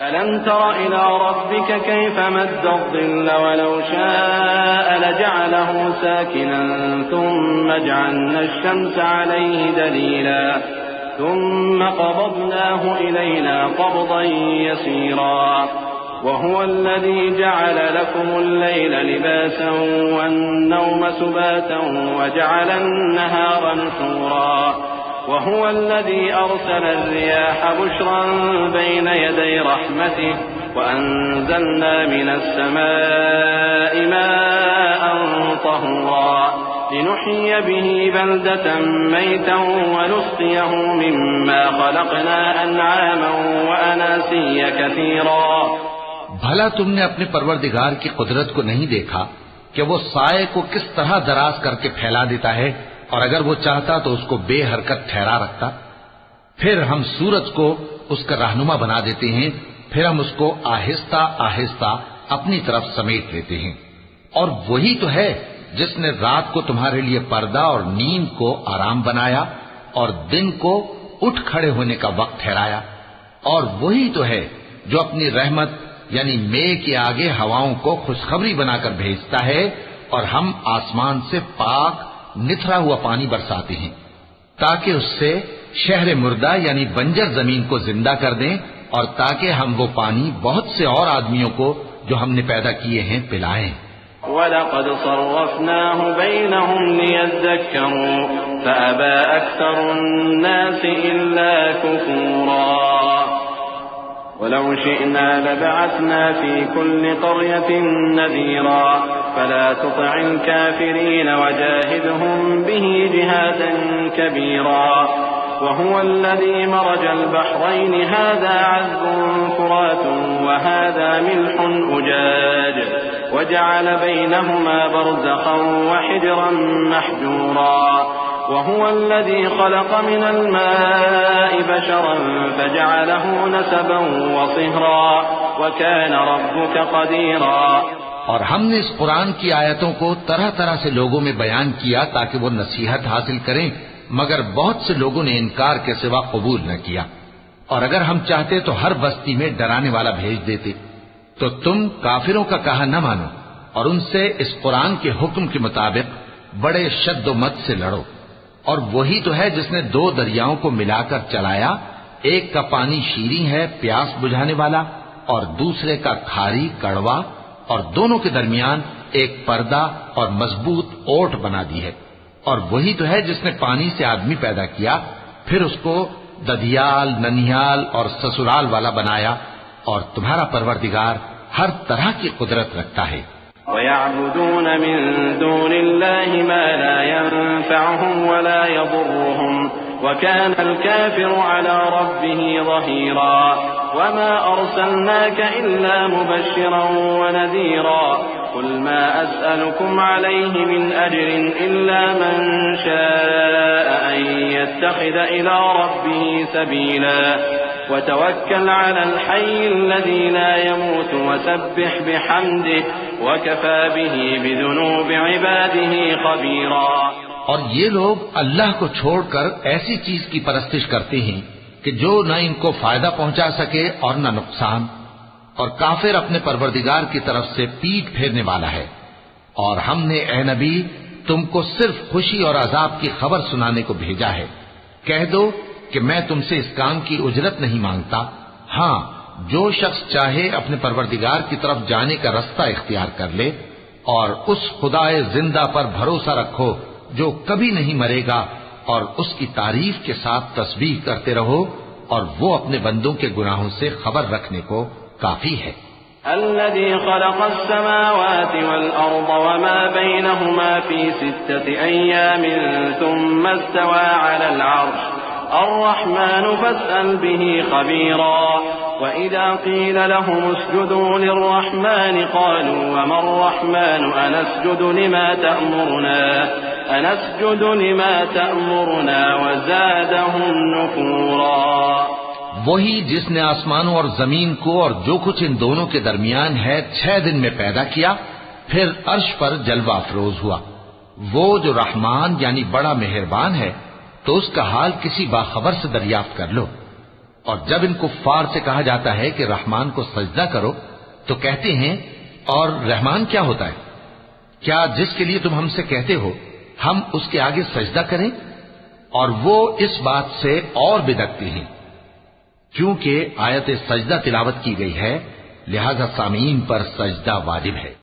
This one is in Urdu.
ألم تر إلى ربك كيف مد الظل ولو شاء لجعله ساكنا ثم جعلنا الشمس عليه دليلا ثم قبضناه إلينا قبضا يسيرا وهو الذي جعل لكم الليل لباسا والنوم سباتا وجعل النهار نشورا وهو الذي أرسل الرياح بشرا بين يدي رحمته وأنزلنا من السماء ماء طهورا لنحيي به بلدة ميتا ونسقيه مما خلقنا أنعاما وأناسيا كثيرا. بھلا تم نے اپنے پروردگار کی قدرت کو نہیں دیکھا کہ وہ سائے کو کس طرح دراز کر کے پھیلا دیتا ہے، اور اگر وہ چاہتا تو اس کو بے حرکت ٹھہرا رکھتا. پھر ہم سورج کو اس کا رہنما بنا دیتے ہیں، پھر ہم اس کو آہستہ آہستہ اپنی طرف سمیٹ لیتے ہیں. اور وہی تو ہے جس نے رات کو تمہارے لیے پردہ اور نیند کو آرام بنایا اور دن کو اٹھ کھڑے ہونے کا وقت ٹھہرایا. اور وہی تو ہے جو اپنی رحمت یعنی مے کے آگے ہواؤں کو خوشخبری بنا کر بھیجتا ہے، اور ہم آسمان سے پاک نتھرا ہوا پانی برساتے ہیں تاکہ اس سے شہر مردہ یعنی بنجر زمین کو زندہ کر دیں، اور تاکہ ہم وہ پانی بہت سے اور آدمیوں کو جو ہم نے پیدا کیے ہیں پلائیں. وَلَقَدْ صَرَّفْنَاهُ بَيْنَهُمْ لِيَذَّكَّرُوا فَأَبَى أَكْثَرُ النَّاسِ إِلَّا كُفُورًا وَلَوْ شِئْنَا لَبَعَثْنَا فِي كُلِّ قَرْيَةٍ نَذِيرًا فَلَا تُطِعِ الْكَافِرِينَ وَجَاهِدْهُمْ بِهِ جِهَادًا كَبِيرًا وَهُوَ الَّذِي مَرَجَ الْبَحْرَيْنِ هَذَا عَذْبٌ فُرَاتٌ وَهَذَا مِلْحٌ أُجَاجٌ وَجَعَلَ بَيْنَهُمَا بَرْزَخًا وَحِجْرًا مَحْجُورًا وَهُوَ الَّذِي خَلَقَ مِنَ الْمَاءِ بَشَرًا فَجَعَلَهُ نَسَبًا وَصِهْرًا وَكَانَ رَبُّكَ قَدِيرًا. اور ہم نے اس قرآن کی آیتوں کو طرح طرح سے لوگوں میں بیان کیا تاکہ وہ نصیحت حاصل کریں، مگر بہت سے لوگوں نے انکار کے سوا قبول نہ کیا. اور اگر ہم چاہتے تو ہر بستی میں ڈرانے والا بھیج دیتے. تو تم کافروں کا کہا نہ مانو اور ان سے اس قرآن کے حکم کے مطابق بڑے شد و مت سے لڑو. اور وہی تو ہے جس نے دو دریاؤں کو ملا کر چلایا، ایک کا پانی شیریں ہے پیاس بجھانے والا، اور دوسرے کا کھاری کڑوا، اور دونوں کے درمیان ایک پردہ اور مضبوط اوٹ بنا دی ہے. اور وہی تو ہے جس نے پانی سے آدمی پیدا کیا، پھر اس کو ددیال، ننیال اور سسرال والا بنایا. اور تمہارا پروردگار ہر طرح کی قدرت رکھتا ہے. وَيَعْبُدُونَ مِن دُونِ اللَّهِ مَا لَا يَنفَعُهُمْ وَلَا يَضُرُّهُمْ وَكَانَ الْكَافِرُ عَلَى رَبِّهِ ظَهِيرًا. وَمَا أَرْسَلْنَاكَ إِلَّا مُبَشِّرًا وَنَذِيرًا. قُلْ مَا أَسْأَلُكُمْ عَلَيْهِ مِنْ أَجْرٍ إِلَّا مَنْ شَاءَ أَنْ يَتَّخِذَ إِلَى رَبِّهِ سَبِيلًا. وَتَوَكَّلْ عَلَى الْحَيِّ الَّذِي لَا يَمُوتُ وَسَبِّحْ بِحَمْدِهِ وَكَفَى بِهِ بِذُنُوبِ عِبَادِهِ خَبِيرًا. اور یہ لوگ اللہ کو چھوڑ کر ایسی چیز کی پرستش کرتے ہیں کہ جو نہ ان کو فائدہ پہنچا سکے اور نہ نقصان. اور کافر اپنے پروردگار کی طرف سے پیٹ پھیرنے والا ہے. اور ہم نے اے نبی تم کو صرف خوشی اور عذاب کی خبر سنانے کو بھیجا ہے. کہہ دو کہ میں تم سے اس کام کی اجرت نہیں مانگتا. ہاں، جو شخص چاہے اپنے پروردگار کی طرف جانے کا رستہ اختیار کر لے، اور اس خدائے زندہ پر بھروسہ رکھو جو کبھی نہیں مرے گا، اور اس کی تعریف کے ساتھ تسبیح کرتے رہو، اور وہ اپنے بندوں کے گناہوں سے خبر رکھنے کو کافی ہے. الذي خلق السماوات والأرض وما بينهما في 6 أيام ثم استوى على العرش الرحمن فاسأل به خبيرا. وإذا قيل لهم اسجدوا للرحمن قالوا وما الرحمن أنسجد لما تأمرنا وزادهم نفورا. وہی جس نے آسمانوں اور زمین کو اور جو کچھ ان دونوں کے درمیان ہے 6 دن میں پیدا کیا، پھر عرش پر جلوہ افروز ہوا. وہ جو رحمان یعنی بڑا مہربان ہے، تو اس کا حال کسی باخبر سے دریافت کر لو. اور جب ان کفار سے کہا جاتا ہے کہ رحمان کو سجدہ کرو تو کہتے ہیں اور رحمان کیا ہوتا ہے؟ کیا جس کے لیے تم ہم سے کہتے ہو ہم اس کے آگے سجدہ کریں؟ اور وہ اس بات سے اور بدکتے ہیں کیونکہ آیت سجدہ تلاوت کی گئی ہے، لہذا سامعین پر سجدہ واجب ہے۔